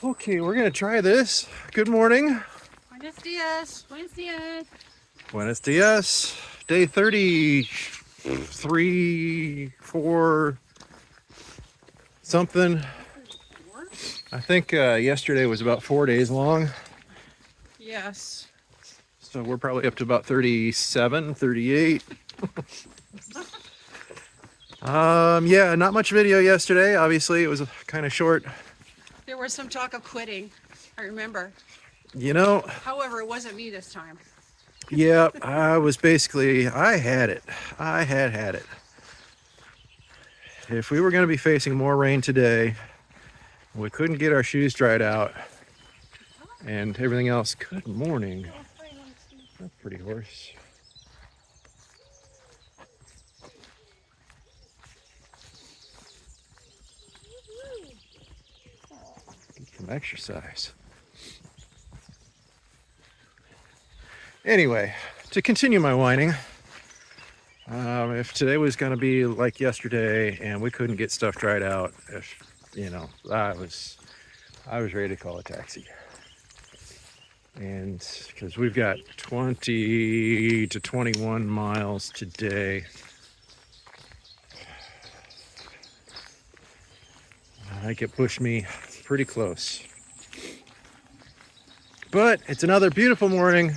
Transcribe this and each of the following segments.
Okay, we're gonna try this. Good morning. Buenos dias. Buenos dias. Buenos dias. Day 33, 4, something. I think yesterday was about 4 days long. Yes. So we're probably up to about 37, 38. Yeah, not much video yesterday. Obviously, it was kind of short. There was some talk of quitting. I remember. You know, However, it wasn't me this time. yeah, I had it. I had it. If we were going to be facing more rain today, we couldn't get our shoes dried out and everything else. Good morning. That's a pretty horse. Get some exercise. Anyway, to continue my whining, if today was going to be like yesterday and we couldn't get stuff dried out, I was ready to call a taxi. And because we've got 20 to 21 miles today, I think it pushed me pretty close. But it's another beautiful morning.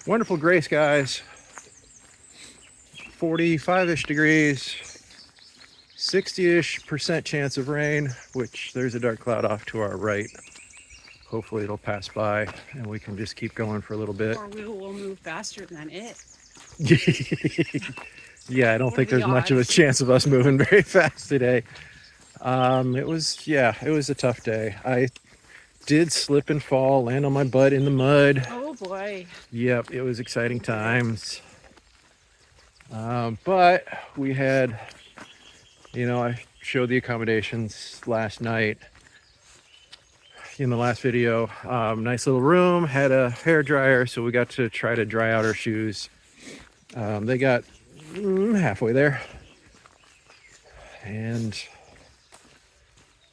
Wonderful gray skies. 45-ish degrees. 60-ish% chance of rain, which there's a dark cloud off to our right. Hopefully it'll pass by and we can just keep going for a little bit. Or we will move faster than it. Yeah, I don't think there's much of a chance of us moving very fast today. It was a tough day. I did slip and fall, land on my butt in the mud. Oh boy. Yep, it was exciting times. But we had, I showed the accommodations last night in the last video. Nice little room, had a hair dryer, so we got to try to dry out our shoes. They got halfway there. And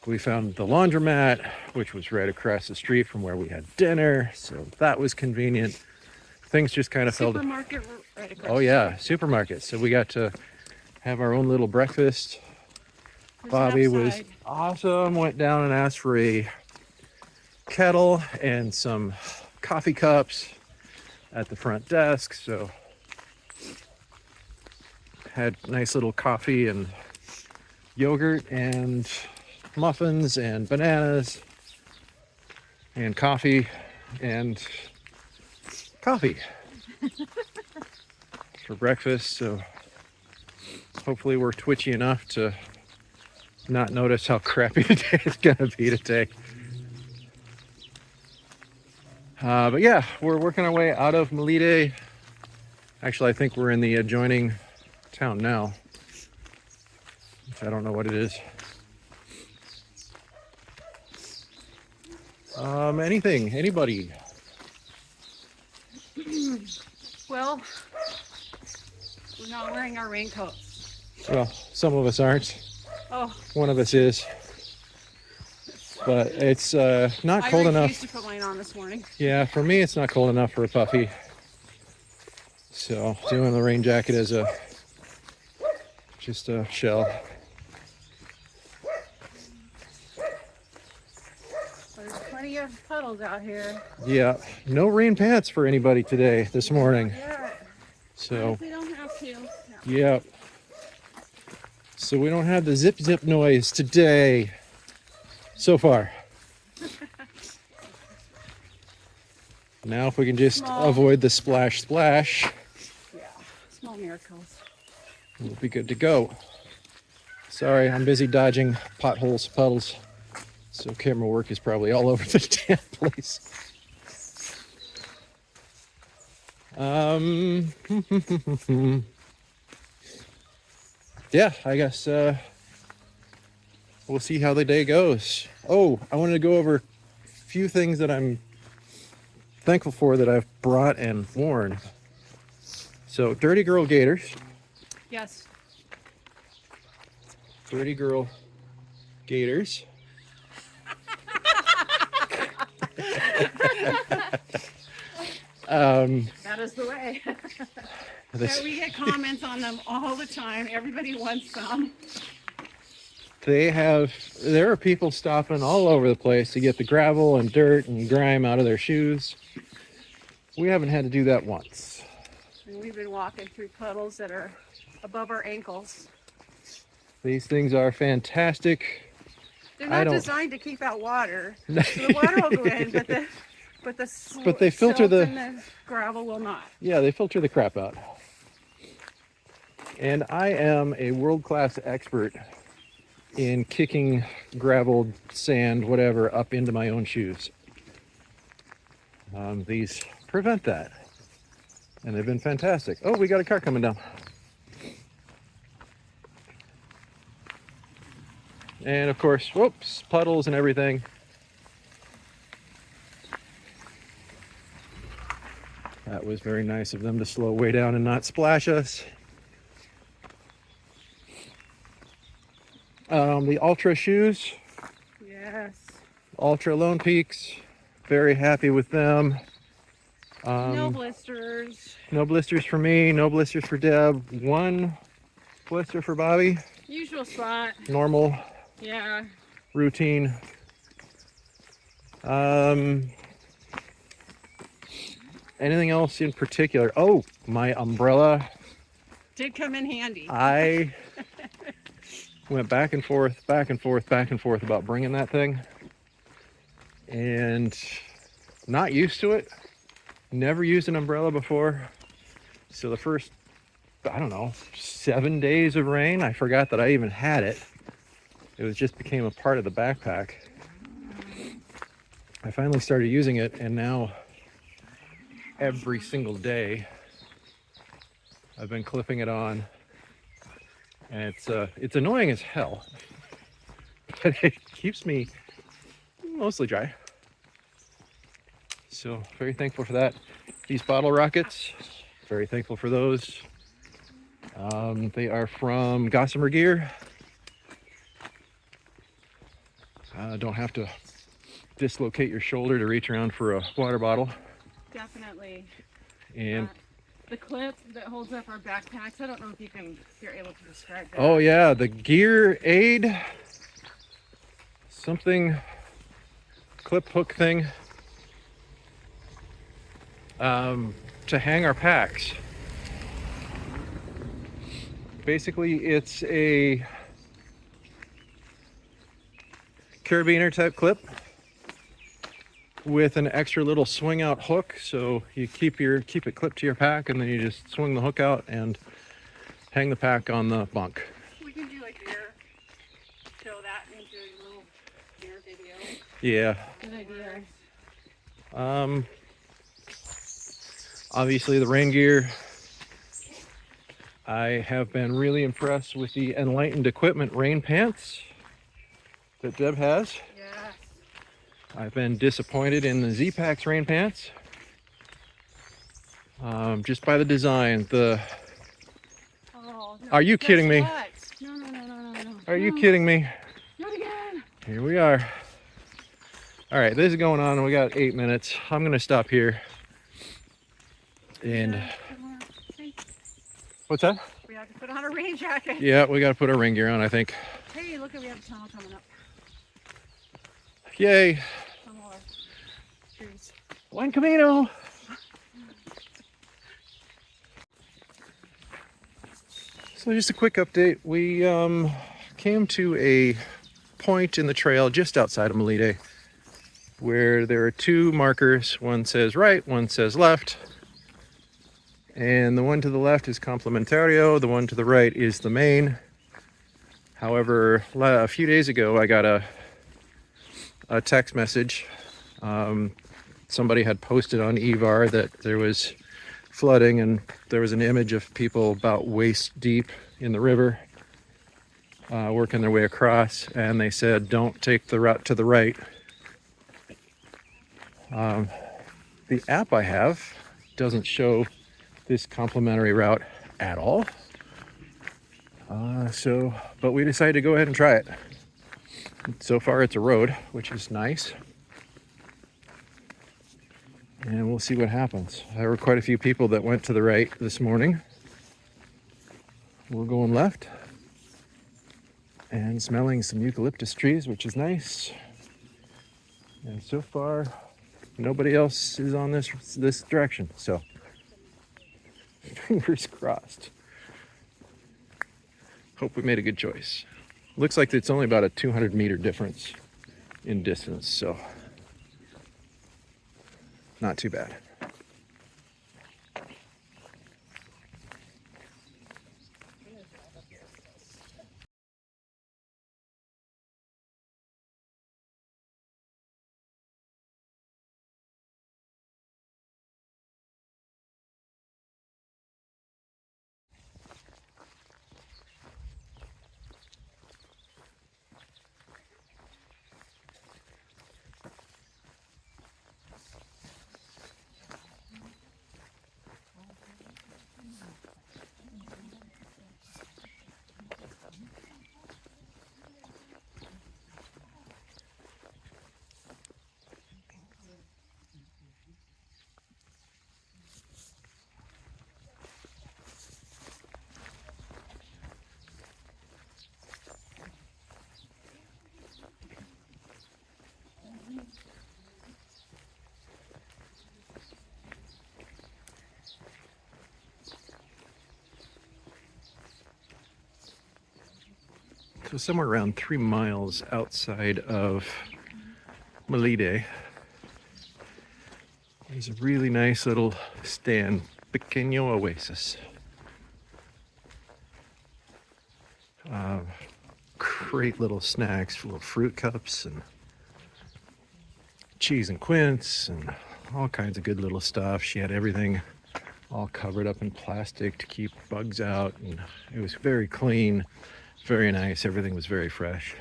we found the laundromat, which was right across the street from where we had dinner, so that was convenient. Things just kind of fell. Supermarket right across. Oh yeah, supermarket. So we got to have our own little breakfast. Bobby was awesome. Went down and asked for a kettle and some coffee cups at the front desk. So had nice little coffee and yogurt and muffins and bananas and coffee for breakfast. So hopefully we're twitchy enough to not notice how crappy the day is gonna be today. But yeah, we're working our way out of Melide. Actually, I think we're in the adjoining town now, which I don't know what it is. Anybody? Well, we're not wearing our raincoats. Well, some of us aren't. Oh. One of us is. But it's not cold enough. I refused to put mine on this morning. Yeah, for me it's not cold enough for a puffy. So doing the rain jacket as just a shell. There's plenty of puddles out here. Yeah, no rain pants for anybody today, this morning. Yeah. So We don't have to. yeah. So we don't have the zip zip noise today. So far. Now if we can just avoid the splash, Yeah, small miracles. we'll be good to go. Sorry, I'm busy dodging potholes, puddles. So camera work is probably all over the damn place. Yeah, I guess we'll see how the day goes. Oh, I wanted to go over a few things that I'm thankful for that I've brought and worn. So, Dirty Girl Gators. Yes. Dirty Girl Gators. That is the way. this, Yeah, we get comments on them all the time. Everybody wants some. there are people stopping all over the place to get the gravel and dirt and grime out of their shoes. We haven't had to do that once. And we've been walking through puddles that are above our ankles. These things are fantastic. They're I not don't- designed to keep out water. So the water will go in, but But they filter silt the- and the gravel will not. Yeah, they filter the crap out. And I am a world-class expert in kicking gravel, sand, whatever, up into my own shoes. These prevent that. And they've been fantastic. Oh, we got a car coming down. And of course, whoops, puddles and everything. That was very nice of them to slow way down and not splash us. The Ultra shoes, Yes. Ultra Lone Peaks, very happy with them. No blisters. No blisters for me, no blisters for Deb. One blister for Bobby. Usual spot. Normal Yeah. routine. Anything else in particular? Oh, my umbrella. Did come in handy. I went back and forth about bringing that thing, and not used to it. Never used an umbrella before. So the first, I don't know, 7 days of rain, I forgot that I even had it. It was just became a part of the backpack. I finally started using it, and now every single day I've been clipping it on, and it's annoying as hell, but it keeps me mostly dry. So very thankful for that. These bottle rockets, very thankful for those. They are from Gossamer Gear. Don't have to dislocate your shoulder to reach around for a water bottle. Definitely. And The clip that holds up our backpacks, I don't know if you're able to describe that. oh yeah, the Gear Aid, something clip hook thing, to hang our packs. Basically, it's a carabiner type clip with an extra little swing out hook, so you keep it clipped to your pack, and then you just swing the hook out and hang the pack on the bunk. We can do a gear, show that into a little gear video. Yeah. Good idea. Obviously the rain gear. I have been really impressed with the Enlightened Equipment rain pants that Deb has. Yes. I've been disappointed in the Z-Packs rain pants. Just by the design. Oh, no. Are you Guess kidding me? what? No. Are you kidding me? Not again. Here we are. All right, this is going on, and we got 8 minutes. I'm gonna stop here. And what's that? We have to put on a rain jacket. Yeah, we got to put our rain gear on, I think. Hey, look, we have a tunnel coming up. Yay! Some more trees. Buen Camino! So just a quick update. We came to a point in the trail just outside of Melide where there are two markers. One says right, one says left. And the one to the left is Complementario, the one to the right is the main. However, a few days ago I got a text message. Somebody had posted on Evar that there was flooding, and there was an image of people about waist deep in the river working their way across, and they said don't take the route to the right. The app I have doesn't show this complimentary route at all. But we decided to go ahead and try it. So far it's a road, which is nice. and we'll see what happens. There were quite a few people that went to the right this morning. We're going left and smelling some eucalyptus trees, which is nice. And so far, nobody else is on this direction, so fingers crossed. Hope we made a good choice. Looks like it's only about a 200-meter difference in distance, so not too bad. So somewhere around 3 miles outside of Melide, there's a really nice little stand, Pequeño Oasis. Great little snacks, full of fruit cups and cheese and quince and all kinds of good little stuff. She had everything all covered up in plastic to keep bugs out, and it was very clean, very nice. Everything was very fresh.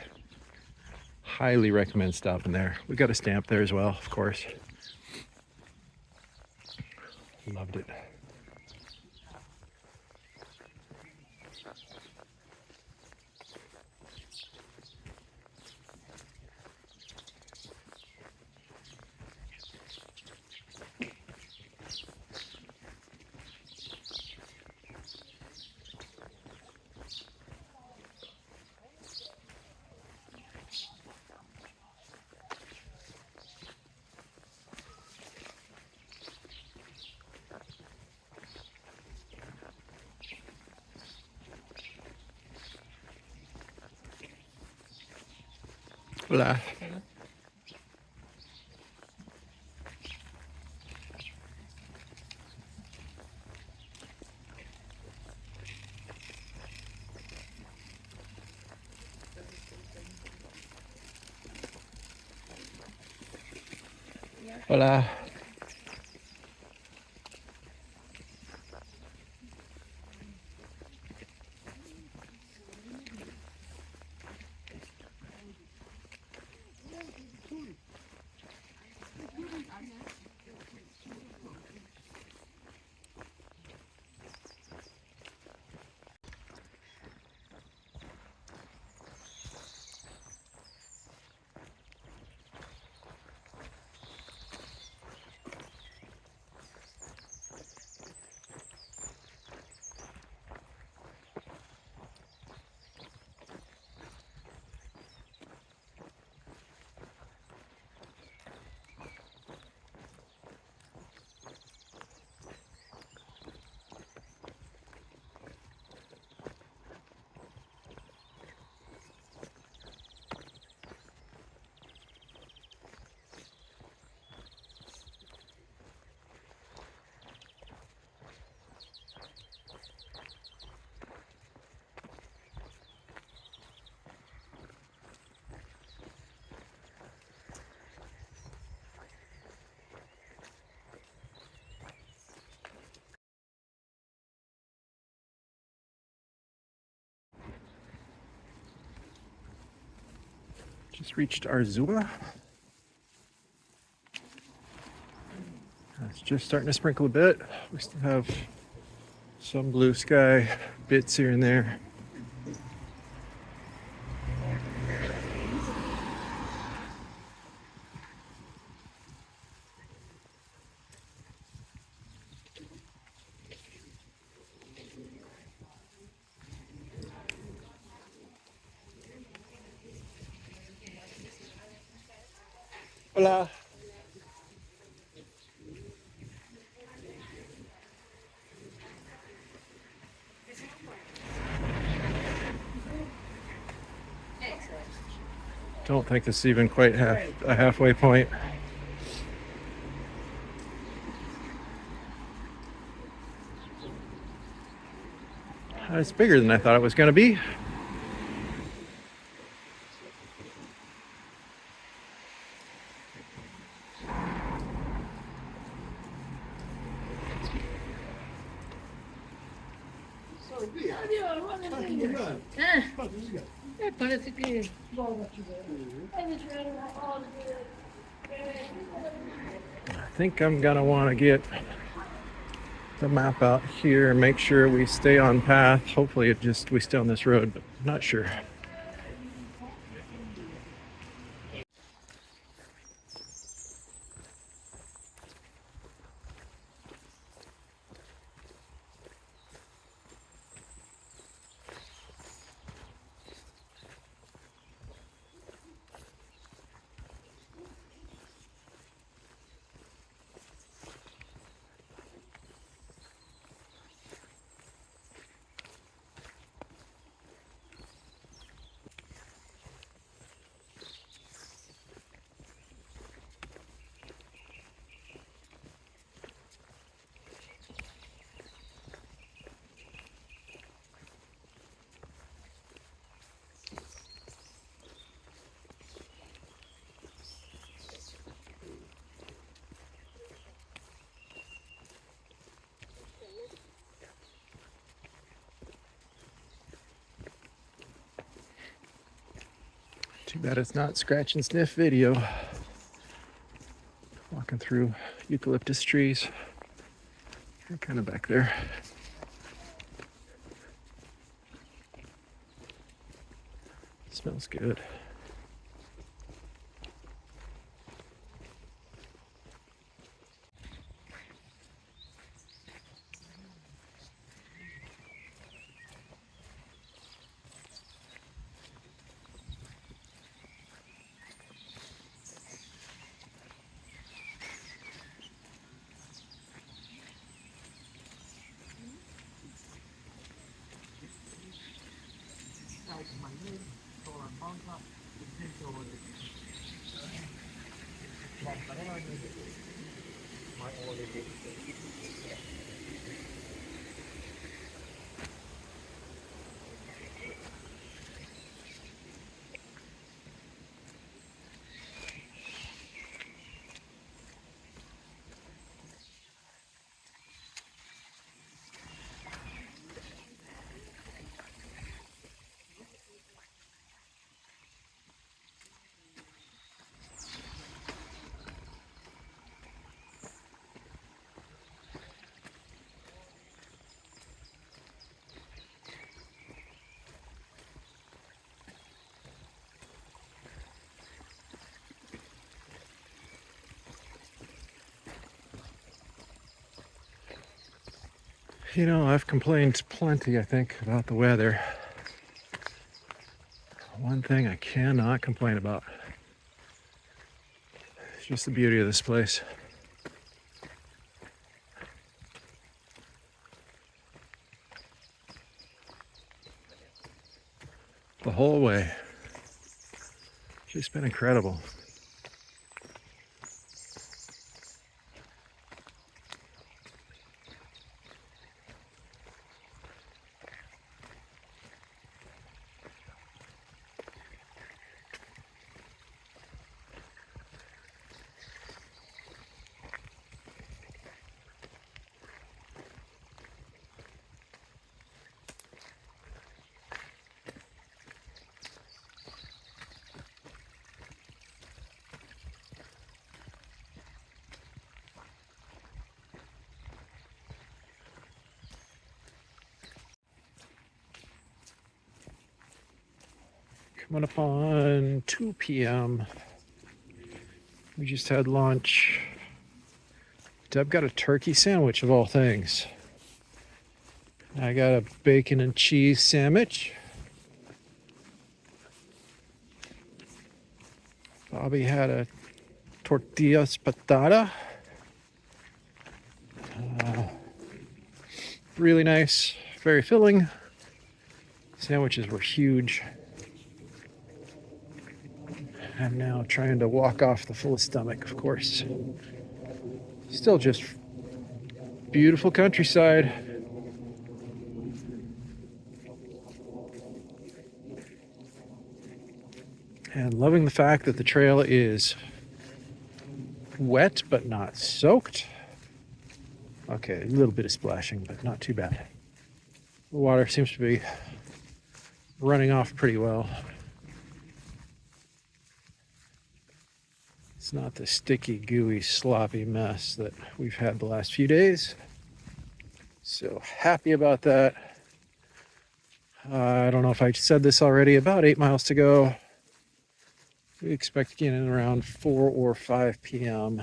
Highly recommend stopping there. We got a stamp there as well, of course. Loved it. Hola. Hola. Just reached Arzua. It's just starting to sprinkle a bit. We still have some blue sky bits here and there. Hola. Don't think this is even quite a halfway point. It's bigger than I thought it was going to be. Parece que I think I'm going to want to get the map out here and make sure we stay on path. Hopefully we stay on this road, but I'm not sure. Too bad it's not scratch and sniff video. Walking through eucalyptus trees. They're kind of back there. Smells good. You know, I've complained plenty, I think, about the weather. One thing I cannot complain about is just the beauty of this place. The whole way. It's just been incredible. Coming up on 2 p.m. We just had lunch. Deb got a turkey sandwich of all things. I got a bacon and cheese sandwich. Bobby had a tortillas patata. Really nice, very filling. Sandwiches were huge. I'm now trying to walk off the full stomach, of course. Still just beautiful countryside. And loving the fact that the trail is wet but not soaked. Okay, a little bit of splashing, but not too bad. The water seems to be running off pretty well. It's not the sticky, gooey, sloppy mess that we've had the last few days. So happy about that. I don't know if I said this already, about 8 miles to go. We expect to get in around 4 or 5 p.m.,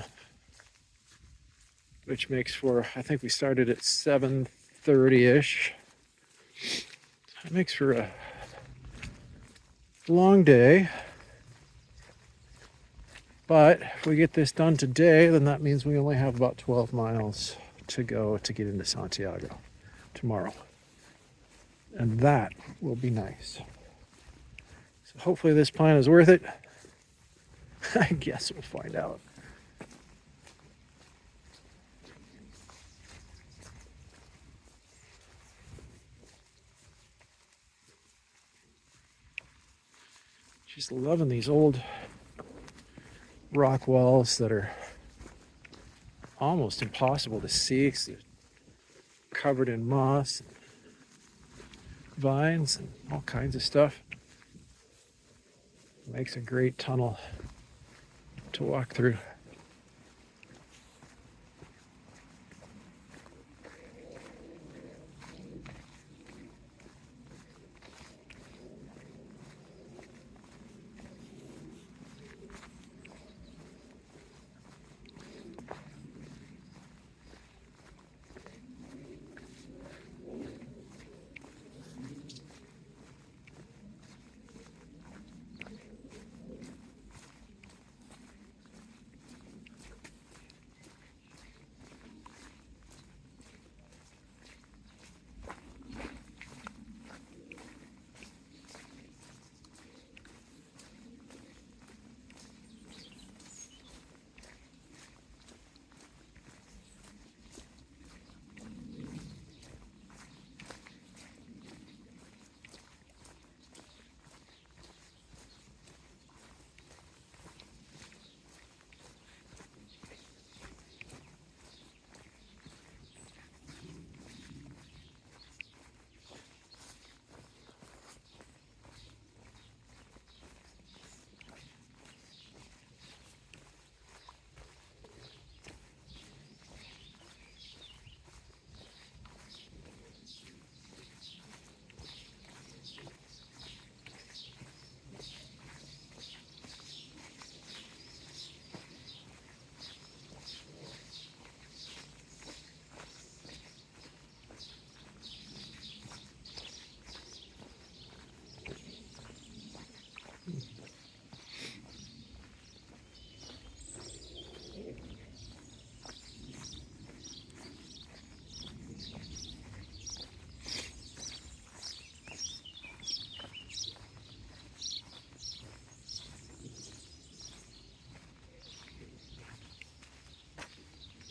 which makes for, I think we started at 7:30-ish. That makes for a long day. But if we get this done today, then that means we only have about 12 miles to go to get into Santiago tomorrow. And that will be nice. So hopefully this plan is worth it. I guess we'll find out. Just loving these old rock walls that are almost impossible to see because they're covered in moss, vines, and all kinds of stuff. Makes a great tunnel to walk through.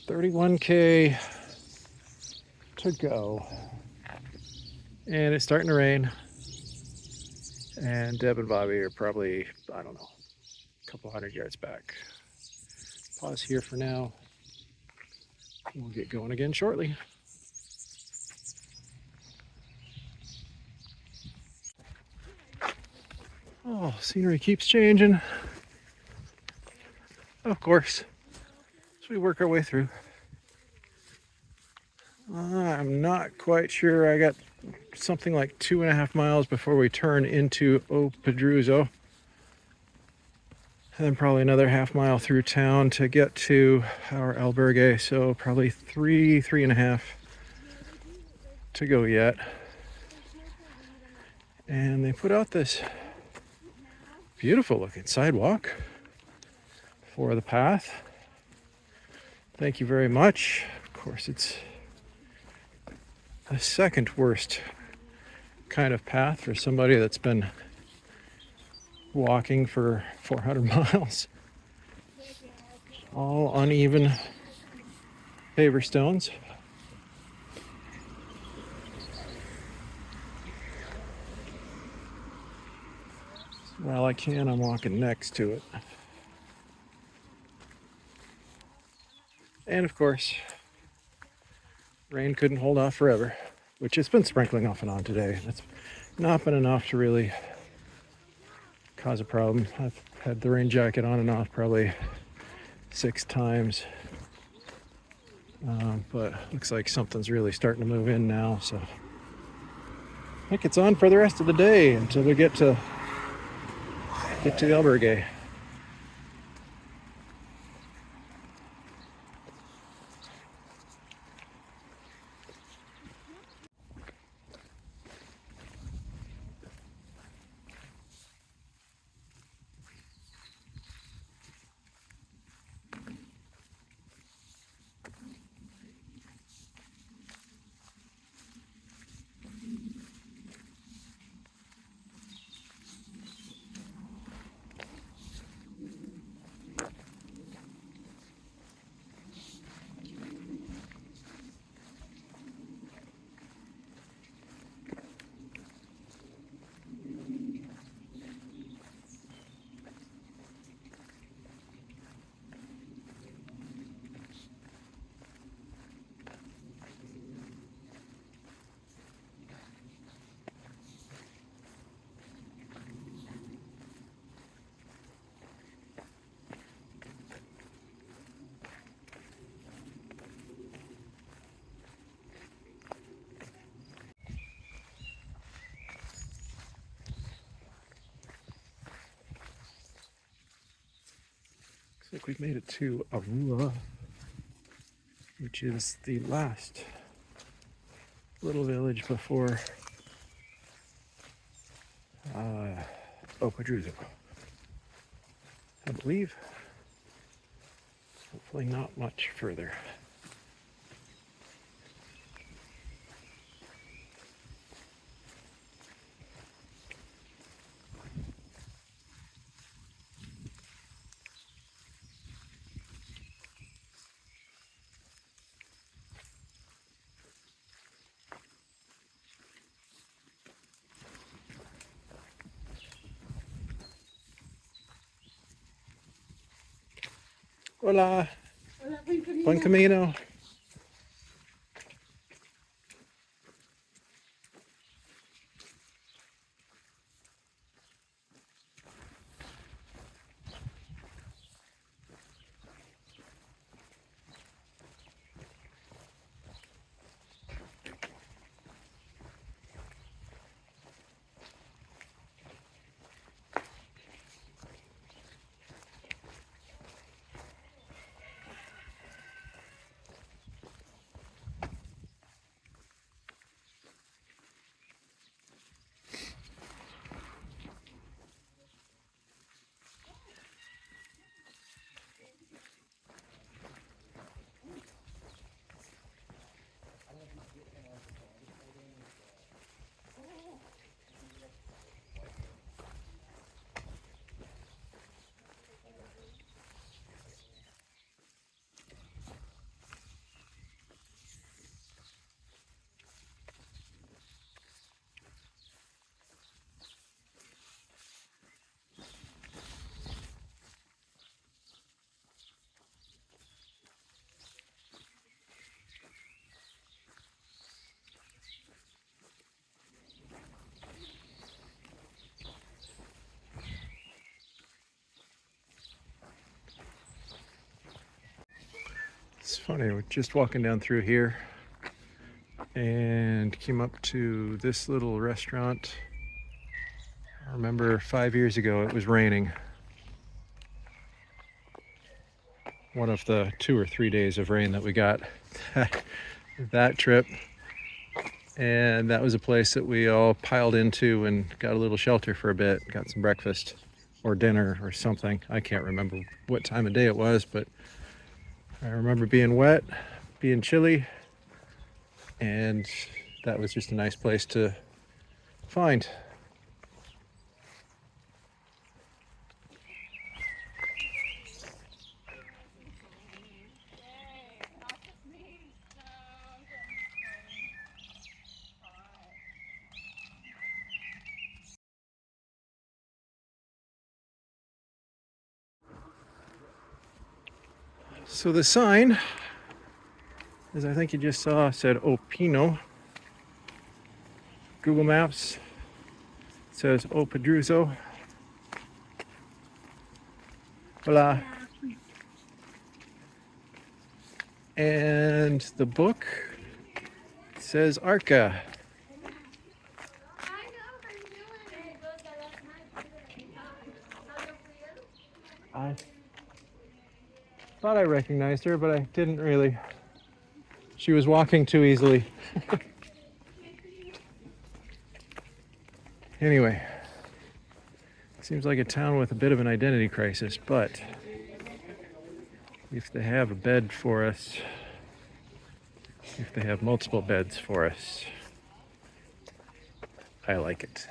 $31K to go. And it's starting to rain. And Deb and Bobby are probably, I don't know, a couple hundred yards back. Pause here for now. We'll get going again shortly. Oh, scenery keeps changing. Of course. As we work our way through. I'm not quite sure. I got something like 2.5 miles before we turn into Pedrouzo. And then probably another half mile through town to get to our albergue. So probably 3.5 to go yet. And they put out this beautiful looking sidewalk for the path. Thank you very much. Of course, it's the second worst kind of path for somebody that's been walking for 400 miles. All uneven paver stones. While I can, I'm walking next to it. And of course, rain couldn't hold off forever, which it's been sprinkling off and on today. It's not been enough to really cause a problem. I've had the rain jacket on and off probably 6 times. But looks like something's really starting to move in now, so I think it's on for the rest of the day until we get to the albergue. Looks like we've made it to Arua, which is the last little village before Pedrouzo, I believe. Hopefully not much further. Hola, Hola, buen camino. buen camino. It's funny, we're just walking down through here and came up to this little restaurant. I remember 5 years ago it was raining. One of the 2 or 3 days of rain that we got that trip. And that was a place that we all piled into and got a little shelter for a bit, got some breakfast. or dinner or something. I can't remember what time of day it was, but I remember being wet, being chilly, and that was just a nice place to find. So the sign, as I think you just saw, said Opino. Google Maps says O Pedrouzo. Hola. And the book says Arca. I thought I recognized her, but I didn't really. She was walking too easily. Anyway, seems like a town with a bit of an identity crisis, but if they have a bed for us, if they have multiple beds for us, I like it.